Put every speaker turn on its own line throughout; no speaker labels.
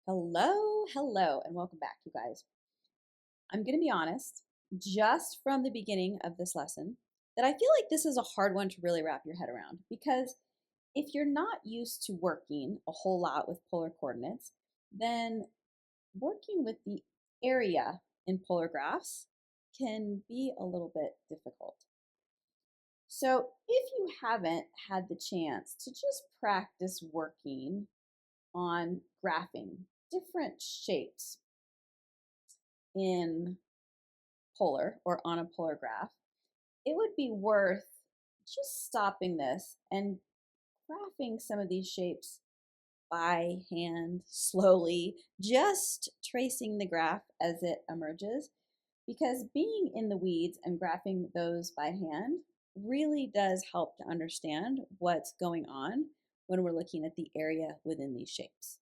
Hello, hello, and welcome back, you guys. I'm going to be honest, just from the beginning of this lesson, that I feel like this is a hard one to really wrap your head around because if you're not used to working a whole lot with polar coordinates, then working with the area in polar graphs can be a little bit difficult. So, if you haven't had the chance to just practice working on graphing different shapes in polar or on a polar graph, it would be worth just stopping this and graphing some of these shapes by hand slowly, just tracing the graph as it emerges. Because being in the weeds and graphing those by hand really does help to understand what's going on when we're looking at the area within these shapes.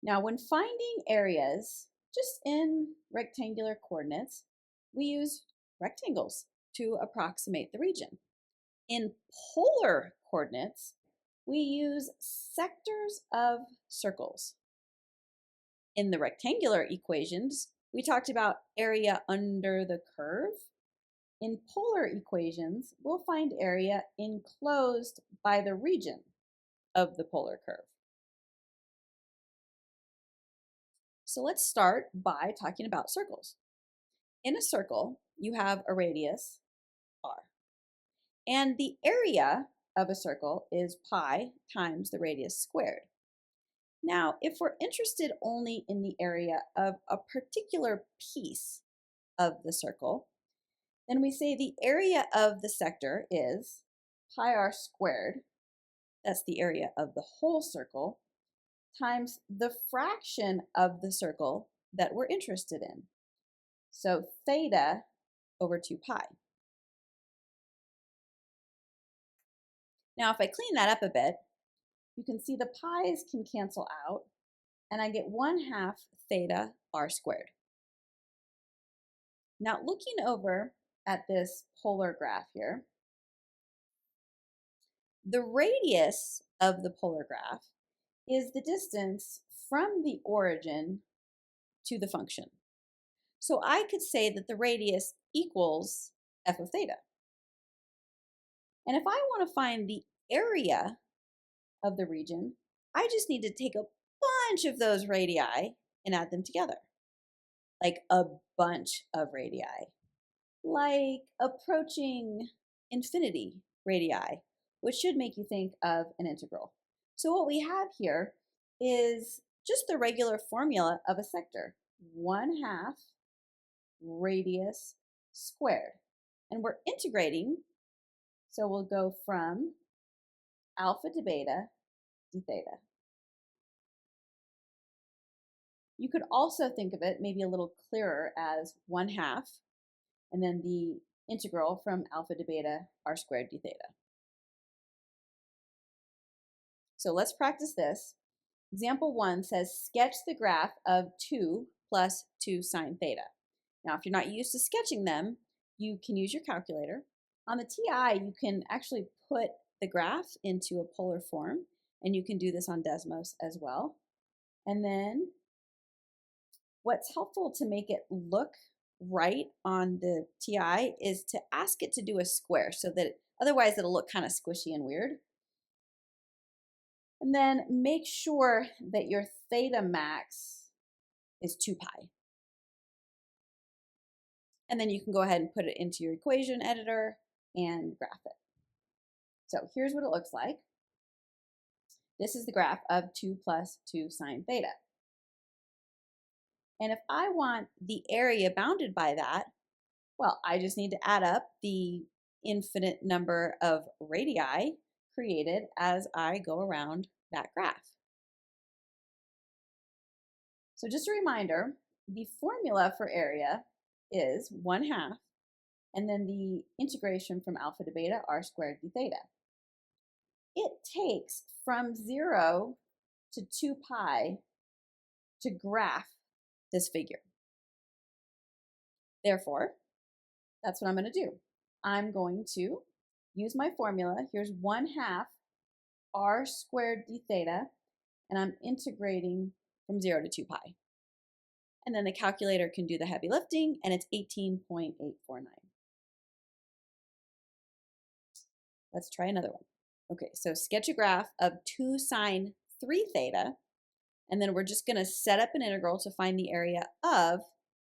Now, when finding areas just in rectangular coordinates, we use rectangles to approximate the region. In polar coordinates, we use sectors of circles. In the rectangular equations, we talked about area under the curve. In polar equations, we'll find area enclosed by the region of the polar curve. So let's start by talking about circles. In a circle, you have a radius, r, and the area of a circle is pi times the radius squared. Now, if we're interested only in the area of a particular piece of the circle, then we say the area of the sector is pi r squared, that's the area of the whole circle, times the fraction of the circle that we're interested in. So theta over 2 pi. Now, if I clean that up a bit, you can see the pi's can cancel out, and I get 1/2 theta r squared. Now, looking over at this polar graph here, the radius of the polar graph is the distance from the origin to the function. So I could say that the radius equals f of theta. And if I want to find the area of the region, I just need to take a bunch of those radii and add them together. Like a bunch of radii. Like approaching infinity radii, which should make you think of an integral. So what we have here is just the regular formula of a sector. 1/2 radius squared. And we're integrating, so we'll go from alpha to beta d theta. You could also think of it maybe a little clearer as 1/2, and then the integral from alpha to beta r squared d theta. So let's practice this. Example 1 says sketch the graph of 2 plus 2 sine theta. Now, if you're not used to sketching them, you can use your calculator. On the TI, you can actually put the graph into a polar form, and you can do this on Desmos as well. And then what's helpful to make it look right on the TI is to ask it to do a square so that otherwise it'll look kind of squishy and weird. And then make sure that your theta max is 2 pi. And then you can go ahead and put it into your equation editor and graph it. So here's what it looks like. This is the graph of 2 plus 2 sine theta. And if I want the area bounded by that, well, I just need to add up the infinite number of radii created as I go around that graph. So just a reminder, the formula for area is 1/2, and then the integration from alpha to beta r squared d theta. It takes from 0 to 2 pi to graph this figure. Therefore, that's what I'm going to do. I'm going to use my formula. Here's 1/2 r squared d theta, and I'm integrating from 0 to 2 pi. And then the calculator can do the heavy lifting, and it's 18.849. Let's try another one. Okay, so sketch a graph of 2 sine 3 theta, and then we're just going to set up an integral to find the area of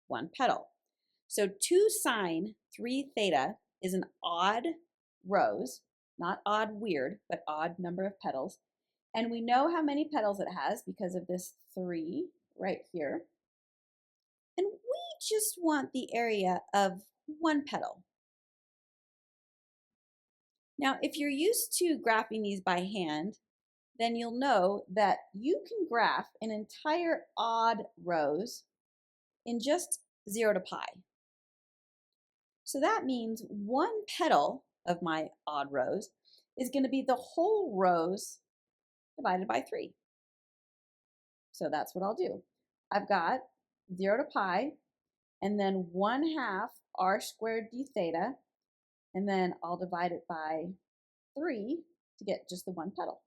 one petal. So 2 sine 3 theta is an odd rows, not odd weird, but odd number of petals. And we know how many petals it has because of this 3 right here. And we just want the area of one petal. Now, if you're used to graphing these by hand, then you'll know that you can graph an entire odd rows in just 0 to pi. So that means one petal of my odd rows is going to be the whole rows divided by 3. So that's what I'll do. I've got 0 to pi, and then 1/2 r squared d theta, and then I'll divide it by 3 to get just the one petal.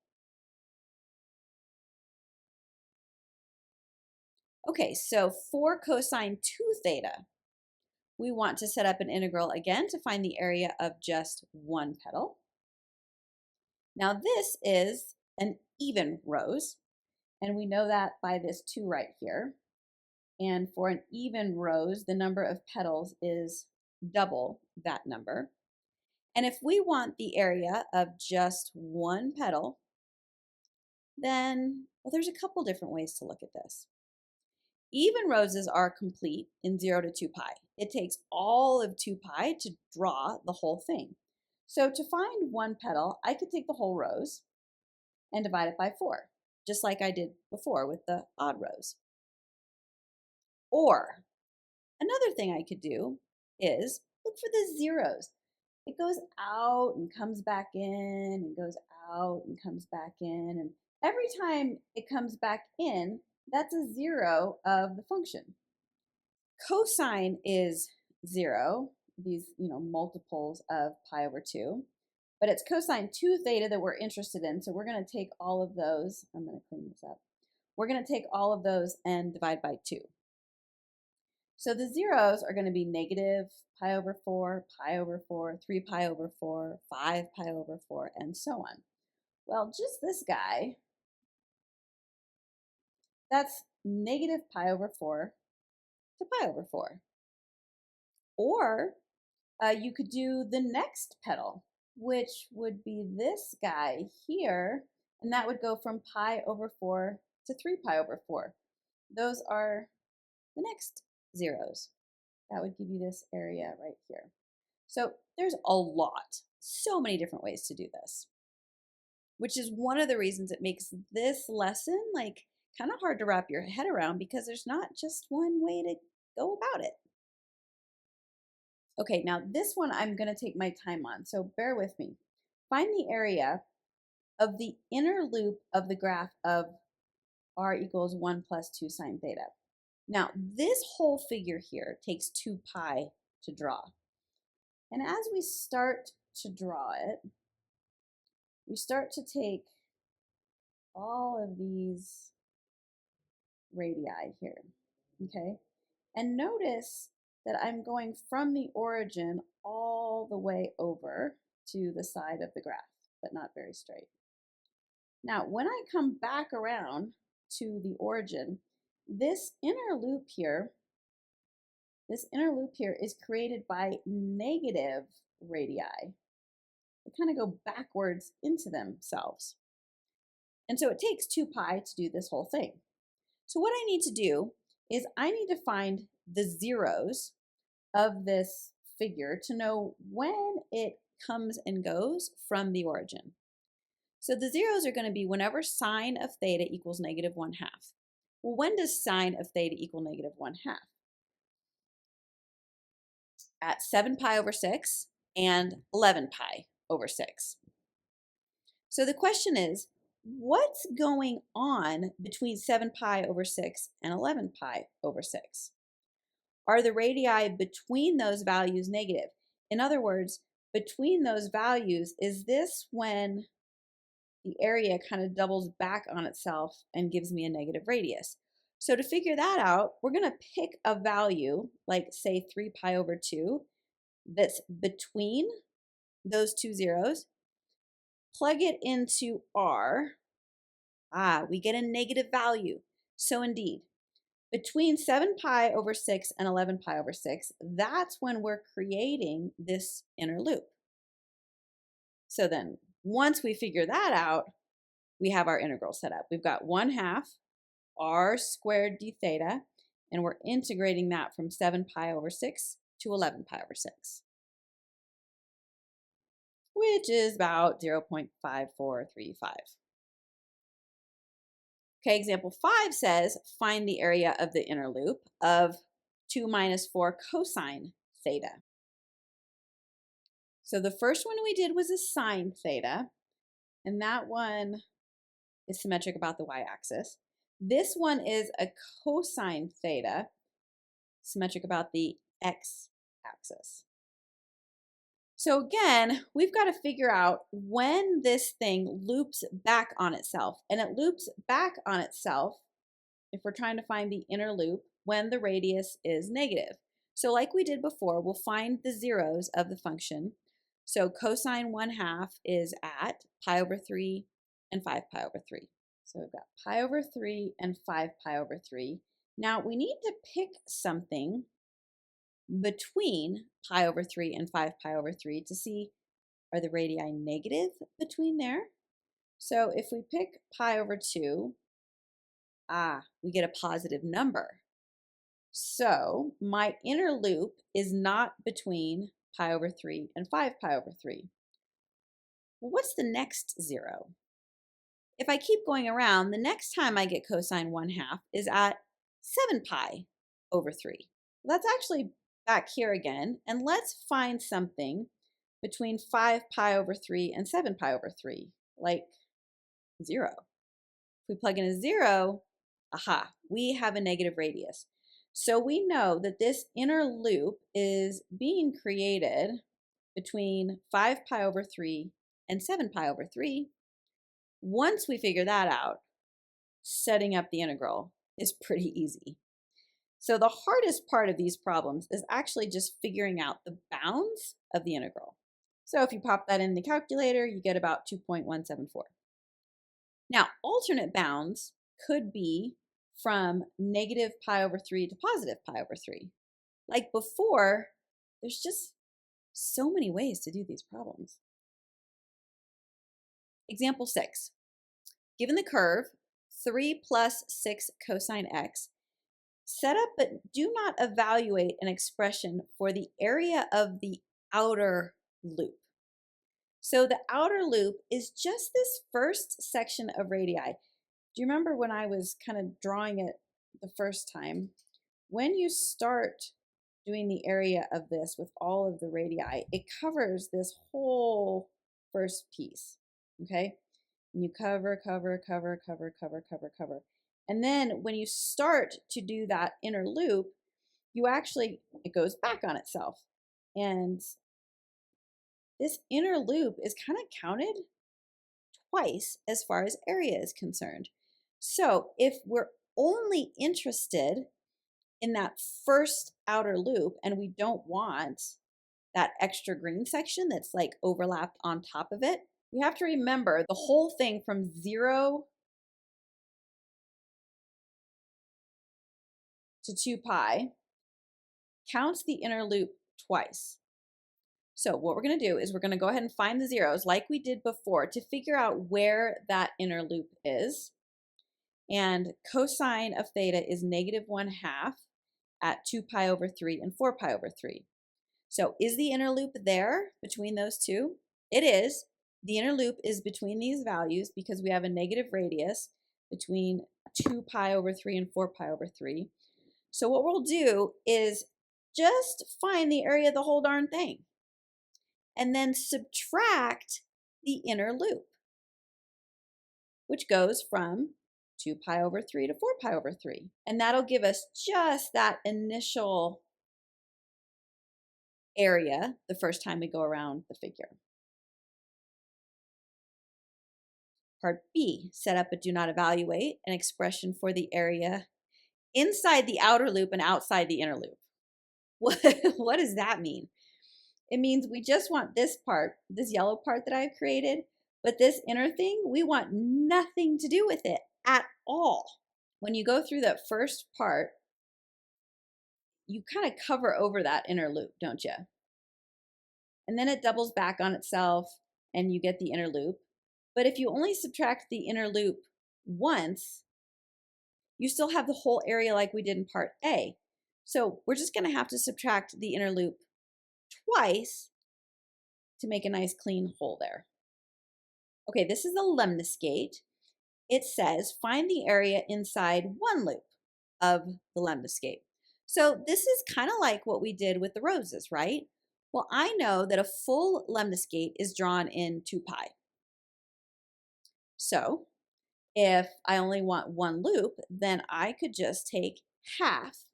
Okay, so for cosine 2 theta, we want to set up an integral again to find the area of just one petal. Now this is an even rows, and we know that by this 2 right here. And for an even rows, the number of petals is double that number. And if we want the area of just one petal, then, well, there's a couple different ways to look at this. Even roses are complete in 0 to 2 pi. It takes all of 2 pi to draw the whole thing. So to find one petal, I could take the whole rose and divide it by 4, just like I did before with the odd rows. Or another thing I could do is look for the zeros. It goes out and comes back in and goes out and comes back in. And every time it comes back in, that's a 0 of the function. Cosine is 0, these multiples of pi over 2. But it's cosine 2 theta that we're interested in. So we're going to take all of those. I'm going to clean this up. We're going to take all of those and divide by 2. So the zeros are going to be negative pi over 4, pi over 4, 3 pi over 4, 5 pi over 4, and so on. Well, just this guy, that's negative pi over 4 to pi over 4. Or you could do the next petal, which would be this guy here, and that would go from pi over 4 to 3 pi over 4. Those are the next zeros. That would give you this area right here. So there's a lot, so many different ways to do this, which is one of the reasons it makes this lesson kind of hard to wrap your head around, because there's not just one way to go about it. Okay, now this one I'm going to take my time on, so bear with me. Find the area of the inner loop of the graph of r equals 1 plus 2 sine theta. Now, this whole figure here takes 2 pi to draw. And as we start to draw it, we start to take all of these radii here, okay? And notice that I'm going from the origin all the way over to the side of the graph, but not very straight. Now, when I come back around to the origin, this inner loop here is created by negative radii. They kind of go backwards into themselves. And so it takes 2 pi to do this whole thing. So what I need to do is I need to find the zeros of this figure to know when it comes and goes from the origin. So the zeros are going to be whenever sine of theta equals negative 1/2. Well, when does sine of theta equal negative 1/2? At 7 pi over 6 and 11 pi over 6. So the question is, what's going on between 7 pi over 6 and 11 pi over 6? Are the radii between those values negative? In other words, between those values, is this when the area kind of doubles back on itself and gives me a negative radius. So to figure that out, we're going to pick a value, like say 3 pi over 2, that's between those two zeros, plug it into R. We get a negative value. So indeed, between 7 pi over 6 and 11 pi over 6, that's when we're creating this inner loop. So then once we figure that out, we have our integral set up. We've got 1/2 r squared d theta, and we're integrating that from 7 pi over 6 to 11 pi over 6, which is about 0.5435. Okay, example 5 says, find the area of the inner loop of 2 minus 4 cosine theta. So the first one we did was a sine theta, and that one is symmetric about the y-axis. This one is a cosine theta, symmetric about the x-axis. So again, we've got to figure out when this thing loops back on itself. And it loops back on itself, if we're trying to find the inner loop, when the radius is negative. So like we did before, we'll find the zeros of the function. So cosine 1/2 is at pi over 3 and 5 pi over 3. So we've got pi over 3 and 5 pi over 3. Now we need to pick something between pi over 3 and 5 pi over 3 to see, are the radii negative between there? So if we pick pi over 2, we get a positive number. So my inner loop is not between pi over 3 and 5 pi over 3. Well, what's the next zero? If I keep going around, the next time I get cosine 1/2 is at 7 pi over 3. Well, that's actually back here again, and let's find something between 5 pi over 3 and 7 pi over 3, like 0. If we plug in a 0, we have a negative radius. So we know that this inner loop is being created between 5 pi over 3 and 7 pi over 3. Once we figure that out, setting up the integral is pretty easy. So the hardest part of these problems is actually just figuring out the bounds of the integral. So if you pop that in the calculator, you get about 2.174. Now, alternate bounds could be from negative pi over 3 to positive pi over 3. Like before, there's just so many ways to do these problems. Example 6. Given the curve 3 plus 6 cosine x, set up but do not evaluate an expression for the area of the outer loop. So the outer loop is just this first section of radii. Do you remember when I was kind of drawing it the first time? When you start doing the area of this with all of the radii, it covers this whole first piece, okay? And you cover. And then when you start to do that inner loop, it goes back on itself. And this inner loop is kind of counted twice as far as area is concerned. So if we're only interested in that first outer loop and we don't want that extra green section that's like overlapped on top of it, we have to remember the whole thing from 0 to 2 pi counts the inner loop twice. So what we're going to do is we're going to go ahead and find the zeros like we did before to figure out where that inner loop is. And cosine of theta is negative 1/2 at 2 pi over 3 and 4 pi over 3. So is the inner loop there between those two? It is. The inner loop is between these values because we have a negative radius between 2 pi over 3 and 4 pi over 3. So what we'll do is just find the area of the whole darn thing and then subtract the inner loop, which goes from 2 pi over 3 to 4 pi over 3. And that'll give us just that initial area the first time we go around the figure. Part B, set up but do not evaluate an expression for the area inside the outer loop and outside the inner loop. What does that mean? It means we just want this part, this yellow part that I've created, but this inner thing, we want nothing to do with it at all. When you go through that first part, you kind of cover over that inner loop, don't you? And then it doubles back on itself and you get the inner loop. But if you only subtract the inner loop once, you still have the whole area like we did in part A. So we're just going to have to subtract the inner loop twice to make a nice clean hole there. Okay, this is the lemniscate. It says find the area inside one loop of the lemniscate. So this is kind of like what we did with the roses, right? Well, I know that a full lemniscate is drawn in 2 pi. So if I only want one loop, then I could just take half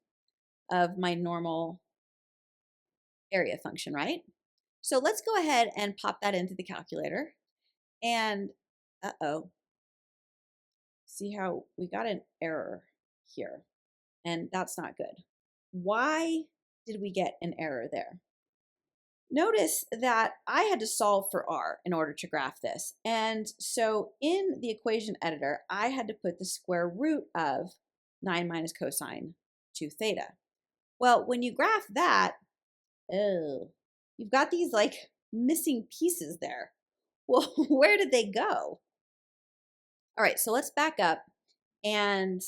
of my normal area function, right? So let's go ahead and pop that into the calculator. And, see how we got an error here, and that's not good. Why did we get an error there? Notice that I had to solve for r in order to graph this. And so in the equation editor, I had to put the square root of 9 minus cosine 2 theta. Well, when you graph that, you've got these like missing pieces there. Well, where did they go? All right, so let's back up, and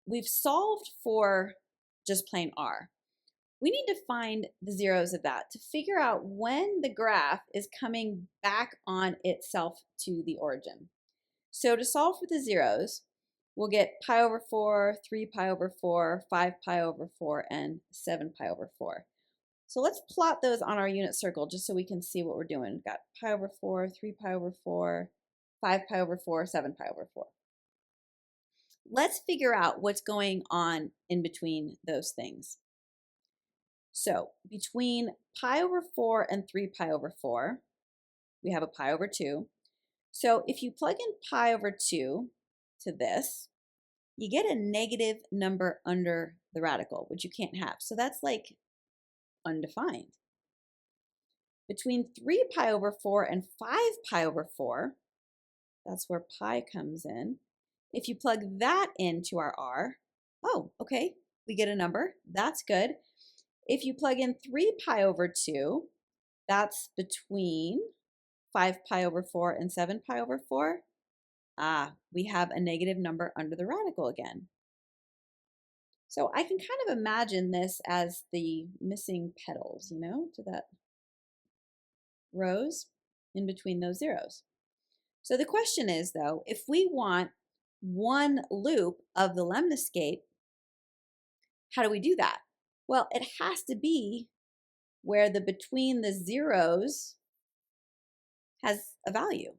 we've solved for just plain r. We need to find the zeros of that to figure out when the graph is coming back on itself to the origin. So to solve for the zeros, we'll get pi over 4, 3 pi over 4, 5 pi over 4, and 7 pi over 4. So let's plot those on our unit circle just so we can see what we're doing. We've got pi over 4, 3 pi over 4, 5 pi over 4, 7 pi over 4. Let's figure out what's going on in between those things. So between pi over 4 and 3 pi over 4, we have a pi over 2. So if you plug in pi over 2 to this, you get a negative number under the radical, which you can't have. So that's like undefined. Between 3 pi over 4 and 5 pi over 4, that's where pi comes in. If you plug that into our r, oh, okay, we get a number. That's good. If you plug in 3 pi over 2, that's between 5 pi over 4 and 7 pi over 4. We have a negative number under the radical again. So I can kind of imagine this as the missing petals, you know, to that rose in between those zeros. So the question is, though, if we want one loop of the lemniscate, how do we do that? Well, it has to be where the between the zeros has a value.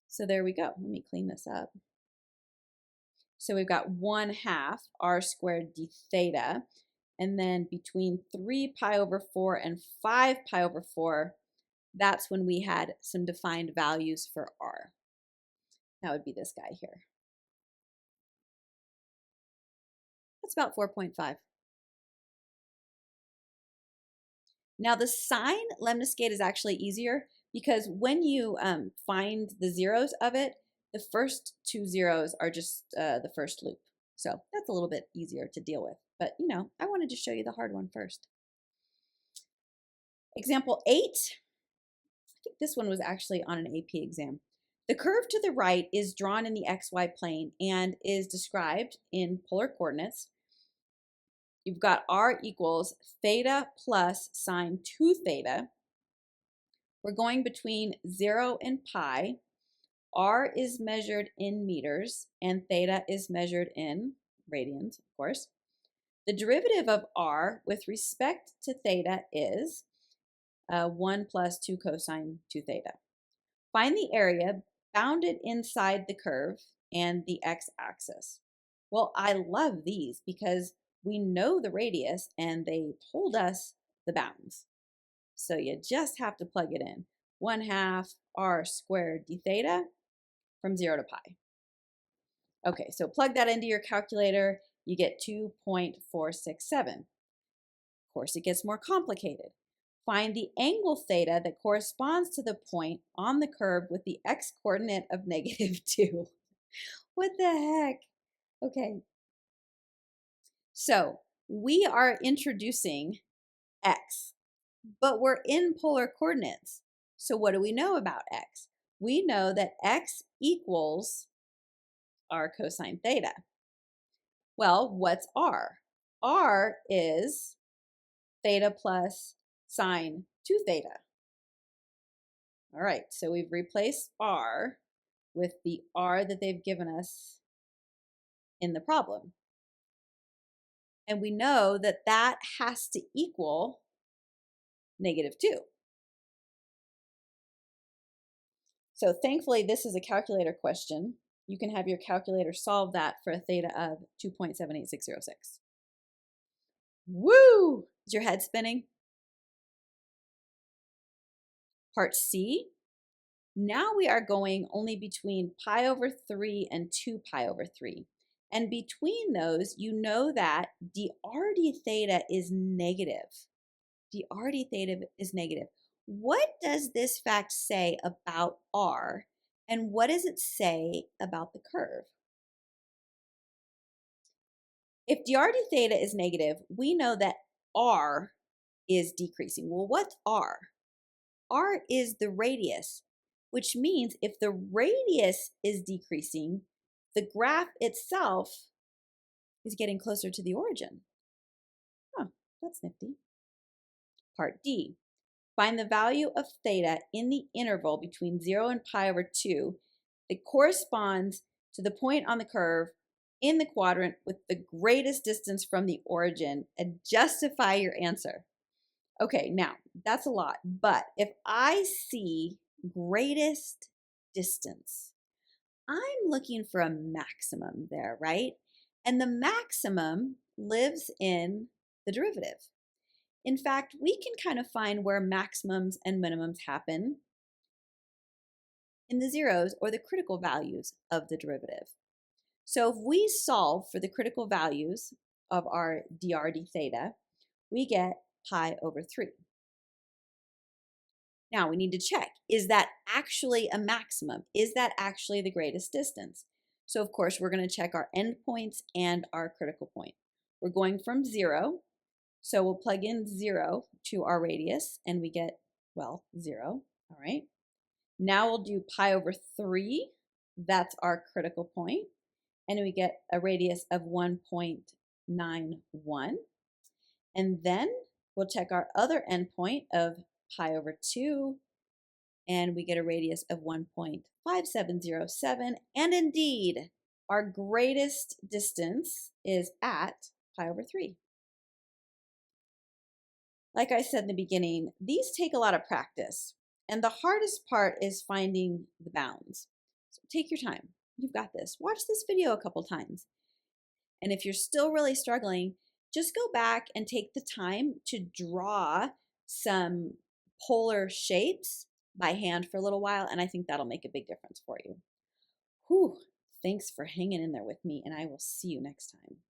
So there we go. Let me clean this up. So we've got 1/2 r squared d theta, and then between 3 pi over 4 and 5 pi over 4, that's when we had some defined values for r. That would be this guy here. That's about 4.5. Now the sign lemniscate is actually easier because when you find the zeros of it, the first 2 zeros are just the first loop. So that's a little bit easier to deal with. But, you know, I wanted to show you the hard one first. Example 8. I think this one was actually on an AP exam. The curve to the right is drawn in the xy plane and is described in polar coordinates. You've got r equals theta plus sine 2 theta. We're going between 0 and pi. R is measured in meters, and theta is measured in radians, of course. The derivative of r with respect to theta is 1 plus 2 cosine 2 theta. Find the area bounded inside the curve and the x-axis. Well, I love these because we know the radius and they told us the bounds. So you just have to plug it in. 1/2 r squared d theta from 0 to pi. Okay, so plug that into your calculator, you get 2.467. Of course, it gets more complicated. Find the angle theta that corresponds to the point on the curve with the x-coordinate of -2. What the heck? Okay. So we are introducing x, but we're in polar coordinates. So what do we know about x? We know that x equals r cosine theta. Well, what's r? R is theta plus sine 2 theta. All right, so we've replaced r with the r that they've given us in the problem. And we know that that has to equal -2. So thankfully, this is a calculator question. You can have your calculator solve that for a theta of 2.78606. Woo! Is your head spinning? Part C. Now we are going only between pi over 3 and 2 pi over 3. And between those, you know that dr d theta is negative. Dr d theta is negative. What does this fact say about r, and what does it say about the curve? If dr d theta is negative, we know that r is decreasing. Well, what's r? R is the radius, which means if the radius is decreasing, the graph itself is getting closer to the origin. Huh, that's nifty. Part D. Find the value of theta in the interval between 0 and pi over 2 that corresponds to the point on the curve in the quadrant with the greatest distance from the origin, and justify your answer. Okay, now that's a lot, but if I see greatest distance, I'm looking for a maximum there, right? And the maximum lives in the derivative. In fact, we can kind of find where maximums and minimums happen in the zeros or the critical values of the derivative. So if we solve for the critical values of our dr d theta, we get pi over 3. Now we need to check, is that actually a maximum? Is that actually the greatest distance? So of course, we're going to check our endpoints and our critical point. We're going from 0, so we'll plug in 0 to our radius, and we get, well, 0, all right? Now we'll do pi over 3, that's our critical point, and we get a radius of 1.91. And then we'll check our other endpoint of pi over 2, and we get a radius of 1.5707. And indeed, our greatest distance is at pi over 3. Like I said in the beginning, these take a lot of practice, and the hardest part is finding the bounds. So take your time. You've got this. Watch this video a couple times. And if you're still really struggling, just go back and take the time to draw some polar shapes by hand for a little while, and I think that'll make a big difference for you. Whew, thanks for hanging in there with me, and I will see you next time.